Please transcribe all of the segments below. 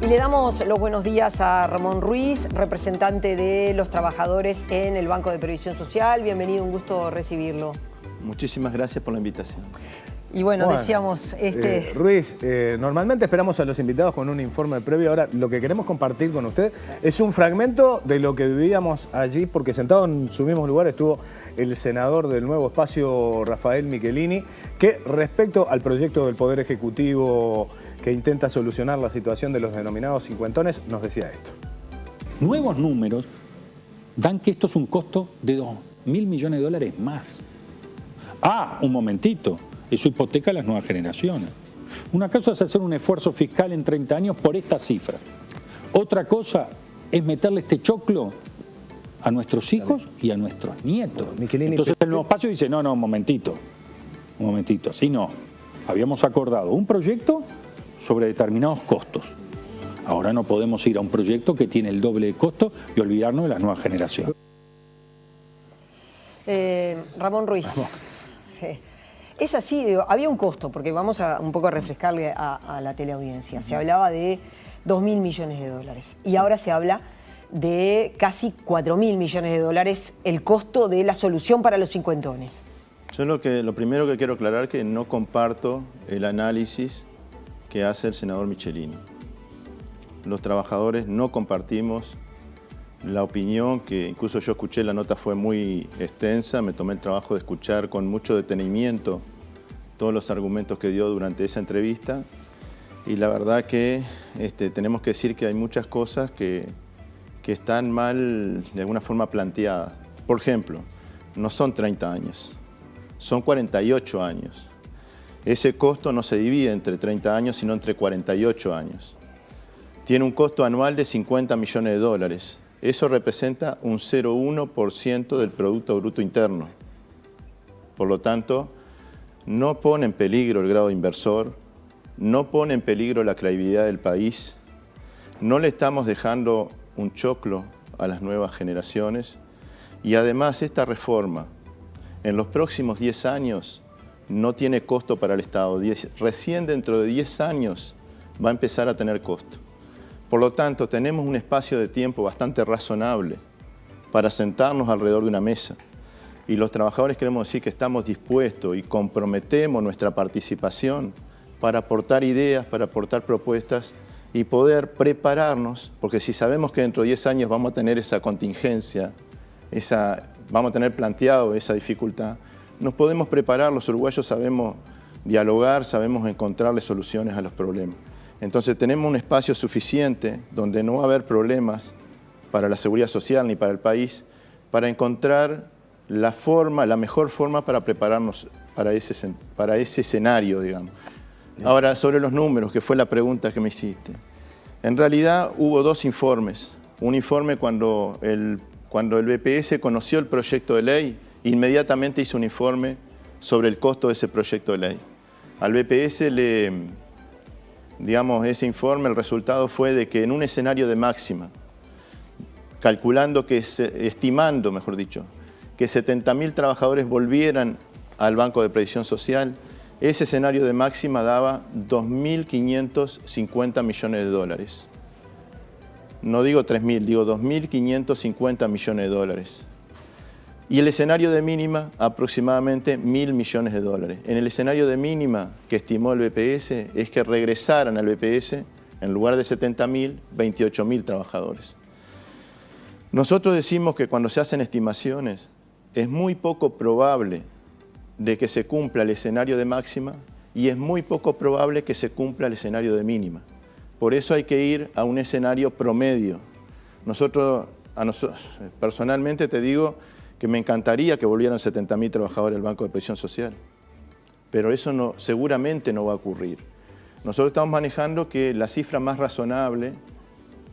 Y le damos los buenos días a Ramón Ruiz, representante de los trabajadores en el Banco de Previsión Social. Bienvenido, un gusto recibirlo. Muchísimas gracias por la invitación. Y bueno, decíamos... Ruiz, normalmente esperamos a los invitados con un informe previo. Ahora, lo que queremos compartir con usted es un fragmento de lo que vivíamos allí, porque sentado en su mismo lugar estuvo el senador del Nuevo Espacio, Rafael Michelini, que respecto al proyecto del Poder Ejecutivo que intenta solucionar la situación de los denominados cincuentones, nos decía esto. Nuevos números dan que esto es un costo de 2.000 millones de dólares más. Un momentito. Eso hipoteca a las nuevas generaciones. Una cosa es hacer un esfuerzo fiscal en 30 años por esta cifra. Otra cosa es meterle este choclo a nuestros hijos y a nuestros nietos. Entonces el Nuevo Espacio dice, no, un momentito, así no. Habíamos acordado un proyecto sobre determinados costos. Ahora no podemos ir a un proyecto que tiene el doble de costo y olvidarnos de las nuevas generaciones. Ramón Ruiz. Es así, digo, había un costo, porque vamos a un poco a refrescarle a la teleaudiencia. Se hablaba de 2.000 millones de dólares y ahora se habla de casi 4.000 millones de dólares el costo de la solución para los cincuentones. Yo lo primero que quiero aclarar es que no comparto el análisis que hace el senador Michelini. Los trabajadores no compartimos la opinión que incluso yo escuché, la nota fue muy extensa, me tomé el trabajo de escuchar con mucho detenimiento todos los argumentos que dio durante esa entrevista y la verdad que tenemos que decir que hay muchas cosas que están mal de alguna forma planteadas. Por ejemplo, no son 30 años, son 48 años. Ese costo no se divide entre 30 años, sino entre 48 años. Tiene un costo anual de 50 millones de dólares. Eso representa un 0,1% del Producto Bruto Interno. Por lo tanto, no pone en peligro el grado inversor, no pone en peligro la credibilidad del país, no le estamos dejando un choclo a las nuevas generaciones y además esta reforma en los próximos 10 años no tiene costo para el Estado. Recién dentro de 10 años va a empezar a tener costo. Por lo tanto, tenemos un espacio de tiempo bastante razonable para sentarnos alrededor de una mesa. Y los trabajadores queremos decir que estamos dispuestos y comprometemos nuestra participación para aportar ideas, para aportar propuestas y poder prepararnos, porque si sabemos que dentro de 10 años vamos a tener esa contingencia, vamos a tener planteado esa dificultad, nos podemos preparar, los uruguayos sabemos dialogar, sabemos encontrarle soluciones a los problemas. Entonces tenemos un espacio suficiente donde no va a haber problemas para la seguridad social ni para el país, para encontrar la mejor forma para prepararnos para ese escenario, digamos. Ahora, sobre los números, que fue la pregunta que me hiciste. En realidad hubo dos informes. Un informe cuando el BPS conoció el proyecto de ley, inmediatamente hizo un informe sobre el costo de ese proyecto de ley. Al BPS ese informe, el resultado fue de que en un escenario de máxima, estimando, mejor dicho, que 70.000 trabajadores volvieran al Banco de Previsión Social, ese escenario de máxima daba 2.550 millones de dólares. No digo 3.000, digo 2.550 millones de dólares. Y el escenario de mínima, aproximadamente 1.000 millones de dólares. En el escenario de mínima que estimó el BPS es que regresaran al BPS, en lugar de 70.000, 28.000 trabajadores. Nosotros decimos que cuando se hacen estimaciones es muy poco probable de que se cumpla el escenario de máxima y es muy poco probable que se cumpla el escenario de mínima. Por eso hay que ir a un escenario promedio. Personalmente te digo que me encantaría que volvieran 70.000 trabajadores al Banco de Previsión Social, pero eso seguramente no va a ocurrir. Nosotros estamos manejando que la cifra más razonable,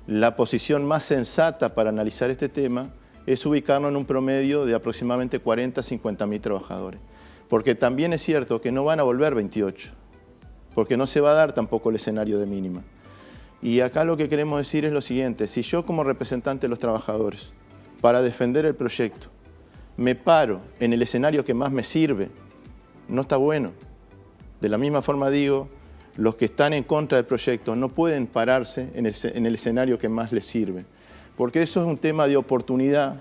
la posición más sensata para analizar este tema, es ubicarnos en un promedio de aproximadamente 40 a 50.000 trabajadores. Porque también es cierto que no van a volver 28, porque no se va a dar tampoco el escenario de mínima. Y acá lo que queremos decir es lo siguiente: si yo como representante de los trabajadores, para defender el proyecto, me paro en el escenario que más me sirve, no está bueno. De la misma forma digo, los que están en contra del proyecto no pueden pararse en el escenario que más les sirve. Porque eso es un tema de oportunidad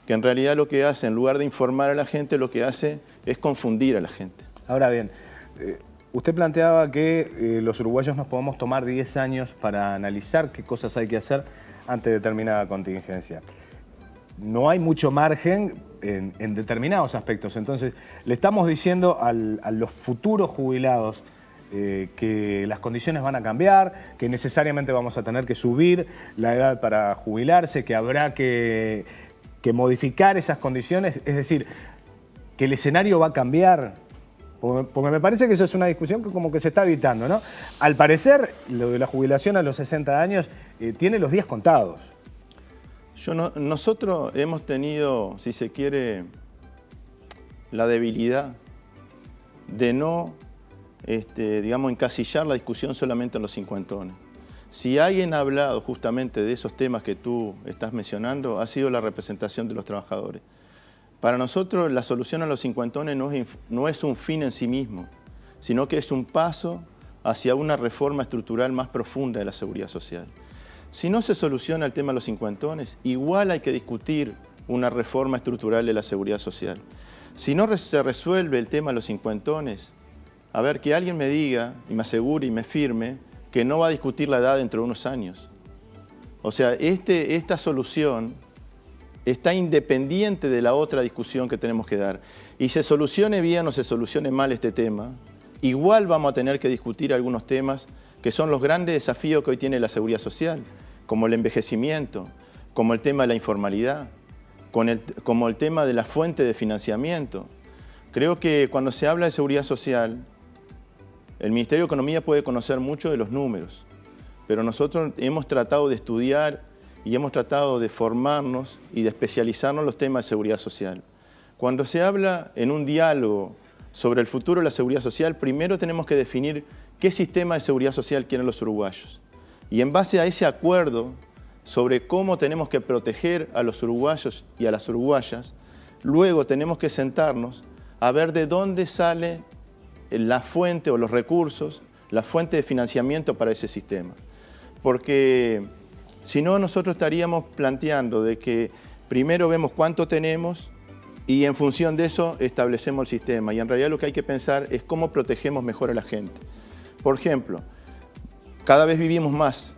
que en realidad lo que hace, en lugar de informar a la gente, lo que hace es confundir a la gente. Ahora bien, usted planteaba que los uruguayos nos podemos tomar 10 años para analizar qué cosas hay que hacer ante determinada contingencia. No hay mucho margen en determinados aspectos. Entonces, le estamos diciendo a los futuros jubilados que las condiciones van a cambiar, que necesariamente vamos a tener que subir la edad para jubilarse, que habrá que modificar esas condiciones, es decir, que el escenario va a cambiar. Porque me parece que eso es una discusión que como que se está evitando, ¿no? Al parecer, lo de la jubilación a los 60 años tiene los días contados. Nosotros hemos tenido, si se quiere, la debilidad de no, digamos, encasillar la discusión solamente en los cincuentones. Si alguien ha hablado justamente de esos temas que tú estás mencionando, ha sido la representación de los trabajadores. Para nosotros la solución a los cincuentones no es un fin en sí mismo, sino que es un paso hacia una reforma estructural más profunda de la seguridad social. Si no se soluciona el tema de los cincuentones, igual hay que discutir una reforma estructural de la seguridad social. Si no se resuelve el tema de los cincuentones, a ver, que alguien me diga y me asegure y me firme que no va a discutir la edad dentro de unos años. O sea, esta solución está independiente de la otra discusión que tenemos que dar. Y se solucione bien o se solucione mal este tema, igual vamos a tener que discutir algunos temas que son los grandes desafíos que hoy tiene la seguridad social, como el envejecimiento, como el tema de la informalidad, como el tema de la fuente de financiamiento. Creo que cuando se habla de seguridad social, el Ministerio de Economía puede conocer mucho de los números, pero nosotros hemos tratado de estudiar y hemos tratado de formarnos y de especializarnos en los temas de seguridad social. Cuando se habla en un diálogo sobre el futuro de la seguridad social, primero tenemos que definir qué sistema de seguridad social quieren los uruguayos. Y en base a ese acuerdo sobre cómo tenemos que proteger a los uruguayos y a las uruguayas, luego tenemos que sentarnos a ver de dónde sale la fuente o los recursos, la fuente de financiamiento para ese sistema. Porque si no, nosotros estaríamos planteando de que primero vemos cuánto tenemos y en función de eso establecemos el sistema. Y en realidad lo que hay que pensar es cómo protegemos mejor a la gente. Por ejemplo, cada vez vivimos más.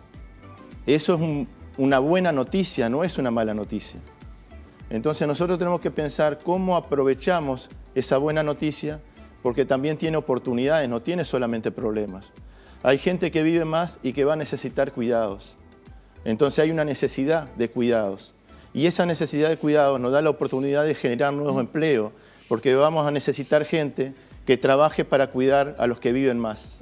Eso es una buena noticia, no es una mala noticia. Entonces nosotros tenemos que pensar cómo aprovechamos esa buena noticia, porque también tiene oportunidades, no tiene solamente problemas. Hay gente que vive más y que va a necesitar cuidados. Entonces hay una necesidad de cuidados. Y esa necesidad de cuidados nos da la oportunidad de generar nuevos empleos, porque vamos a necesitar gente que trabaje para cuidar a los que viven más.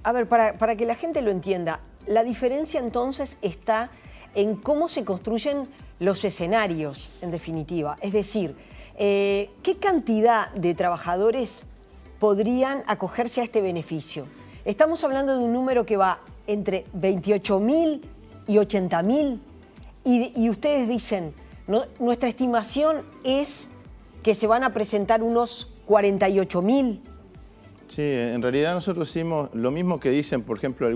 A ver, para que la gente lo entienda, la diferencia entonces está en cómo se construyen los escenarios, en definitiva. Es decir, ¿qué cantidad de trabajadores podrían acogerse a este beneficio? Estamos hablando de un número que va entre 28.000 y 80.000 y ustedes dicen, nuestra estimación es que se van a presentar unos 48.000. Sí, en realidad nosotros hicimos lo mismo que dicen, por ejemplo,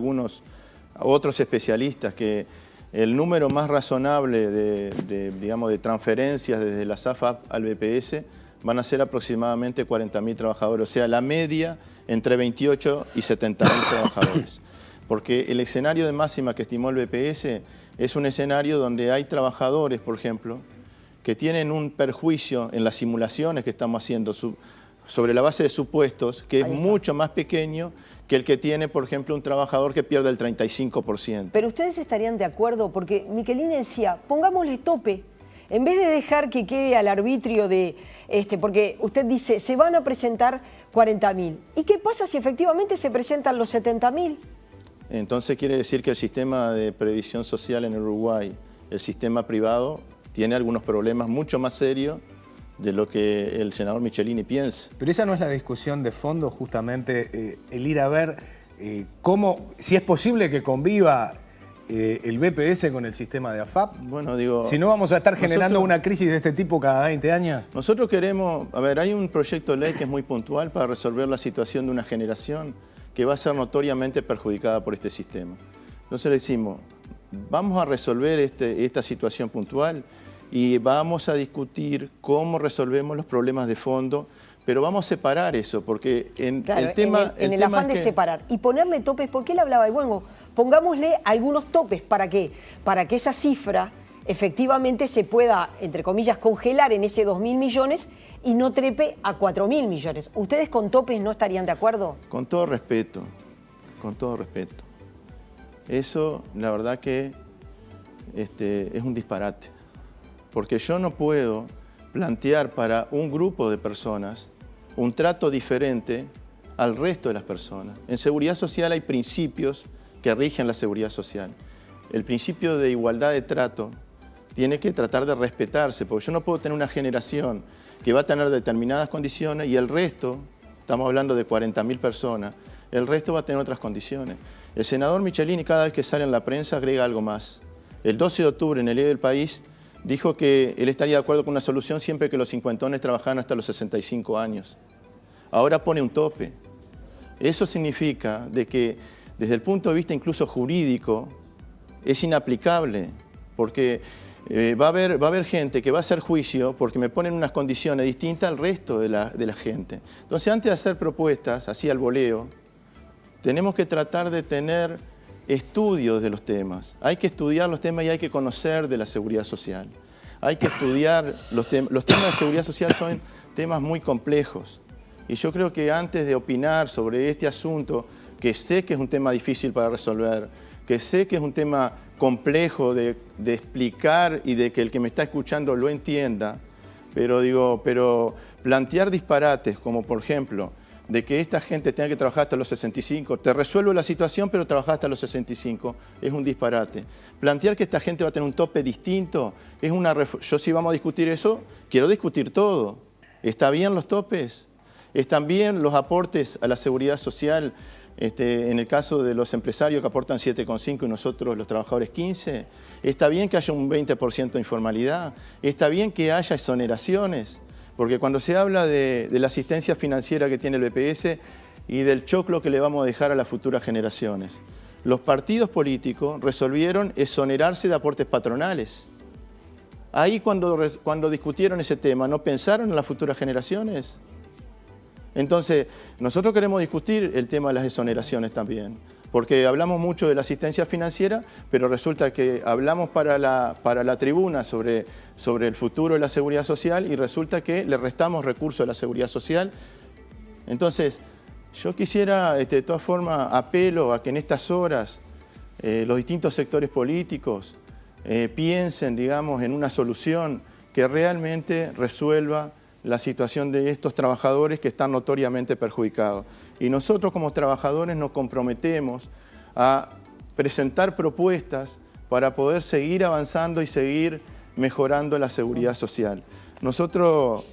otros especialistas, que el número más razonable de transferencias desde la SAFAP al BPS van a ser aproximadamente 40.000 trabajadores, o sea, la media entre 28 y 70.000 trabajadores. Porque el escenario de máxima que estimó el BPS es un escenario donde hay trabajadores, por ejemplo, que tienen un perjuicio en las simulaciones que estamos haciendo sobre la base de supuestos, que es mucho más pequeño que el que tiene, por ejemplo, un trabajador que pierde el 35%. Pero ustedes estarían de acuerdo, porque Michelini decía, pongámosle tope, en vez de dejar que quede al arbitrio de, porque usted dice, se van a presentar 40.000. ¿Y qué pasa si efectivamente se presentan los 70.000? Entonces quiere decir que el sistema de previsión social en Uruguay, el sistema privado, tiene algunos problemas mucho más serios de lo que el senador Michelini piensa. Pero esa no es la discusión de fondo, justamente, el ir a ver si es posible que conviva el BPS con el sistema de AFAP. Bueno, digo, si no vamos a estar generando una crisis de este tipo cada 20 años. Nosotros queremos, hay un proyecto de ley que es muy puntual para resolver la situación de una generación que va a ser notoriamente perjudicada por este sistema. Entonces le decimos, vamos a resolver esta situación puntual y vamos a discutir cómo resolvemos los problemas de fondo, pero vamos a separar eso, porque claro, en el afán de separar y ponerle topes, porque él hablaba, y bueno, pongámosle algunos topes, ¿para qué? Para que esa cifra efectivamente se pueda, entre comillas, congelar en ese 2.000 millones y no trepe a 4.000 millones. ¿Ustedes con topes no estarían de acuerdo? Con todo respeto, con todo respeto. Eso, la verdad que es un disparate, porque yo no puedo plantear para un grupo de personas un trato diferente al resto de las personas. En seguridad social hay principios que rigen la seguridad social. El principio de igualdad de trato tiene que tratar de respetarse, porque yo no puedo tener una generación que va a tener determinadas condiciones y el resto, estamos hablando de 40.000 personas, el resto va a tener otras condiciones. El senador Michelini cada vez que sale en la prensa agrega algo más. El 12 de octubre en el Diario del País dijo que él estaría de acuerdo con una solución siempre que los cincuentones trabajaran hasta los 65 años. Ahora pone un tope. Eso significa de que desde el punto de vista incluso jurídico es inaplicable, porque va a haber gente que va a hacer juicio porque me ponen unas condiciones distintas al resto de la gente. Entonces, antes de hacer propuestas así al voleo, tenemos que tratar de tener estudios de los temas. Hay que estudiar los temas y hay que conocer de la seguridad social. Hay que estudiar los temas de seguridad social, son temas muy complejos. Y yo creo que antes de opinar sobre este asunto, que sé que es un tema difícil para resolver, que sé que es un tema complejo de explicar y de que el que me está escuchando lo entienda, pero plantear disparates como por ejemplo de que esta gente tenga que trabajar hasta los 65, te resuelvo la situación pero trabajar hasta los 65, es un disparate. Plantear que esta gente va a tener un tope distinto, es yo si vamos a discutir eso, quiero discutir todo. ¿Está bien los topes? ¿Están bien los aportes a la seguridad social? En el caso de los empresarios que aportan 7,5 y nosotros los trabajadores 15, ¿está bien que haya un 20% de informalidad? ¿Está bien que haya exoneraciones? Porque cuando se habla de la asistencia financiera que tiene el BPS y del choclo que le vamos a dejar a las futuras generaciones, los partidos políticos resolvieron exonerarse de aportes patronales. Ahí cuando discutieron ese tema, ¿no pensaron en las futuras generaciones? Entonces, nosotros queremos discutir el tema de las exoneraciones también, porque hablamos mucho de la asistencia financiera, pero resulta que hablamos para la tribuna sobre el futuro de la seguridad social y resulta que le restamos recursos a la seguridad social. Entonces, yo quisiera, de todas formas, apelo a que en estas horas los distintos sectores políticos piensen, digamos, en una solución que realmente resuelva la situación de estos trabajadores que están notoriamente perjudicados. Y nosotros como trabajadores nos comprometemos a presentar propuestas para poder seguir avanzando y seguir mejorando la seguridad social. Nosotros,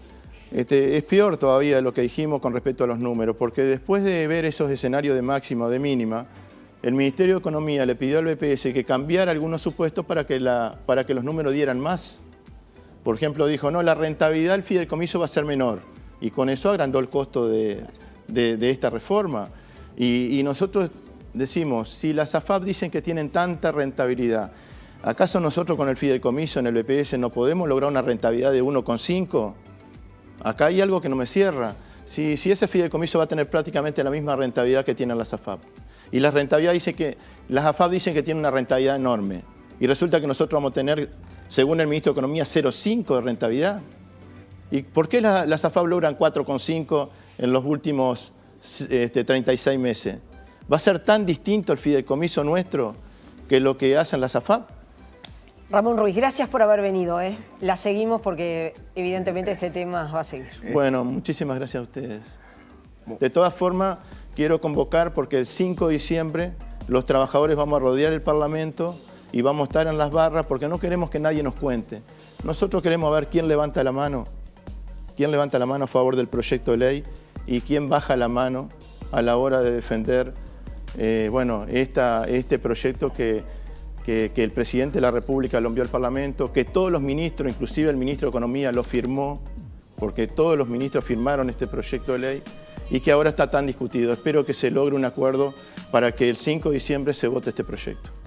es peor todavía de lo que dijimos con respecto a los números, porque después de ver esos escenarios de máxima o de mínima, el Ministerio de Economía le pidió al BPS que cambiara algunos supuestos para que los números dieran más. Por ejemplo, dijo, no, la rentabilidad del fideicomiso va a ser menor. Y con eso agrandó el costo de esta reforma. Y nosotros decimos, si las AFAP dicen que tienen tanta rentabilidad, ¿acaso nosotros con el fideicomiso en el BPS no podemos lograr una rentabilidad de 1,5? Acá hay algo que no me cierra. Si ese fideicomiso va a tener prácticamente la misma rentabilidad que tienen las AFAP. Y las AFAP dicen que tienen una rentabilidad enorme. Y resulta que nosotros vamos a tener, según el Ministro de Economía, 0,5 de rentabilidad. ¿Y por qué las AFAP logran 4,5 en los últimos 36 meses? ¿Va a ser tan distinto el fideicomiso nuestro que lo que hacen las AFAP? Ramón Ruiz, gracias por haber venido. La seguimos porque evidentemente este tema va a seguir. Bueno, muchísimas gracias a ustedes. De todas formas, quiero convocar porque el 5 de diciembre los trabajadores vamos a rodear el Parlamento y vamos a estar en las barras porque no queremos que nadie nos cuente. Nosotros queremos ver quién levanta la mano a favor del proyecto de ley y quién baja la mano a la hora de defender este proyecto que el presidente de la República lo envió al Parlamento, que todos los ministros, inclusive el ministro de Economía, lo firmó, porque todos los ministros firmaron este proyecto de ley, y que ahora está tan discutido. Espero que se logre un acuerdo para que el 5 de diciembre se vote este proyecto.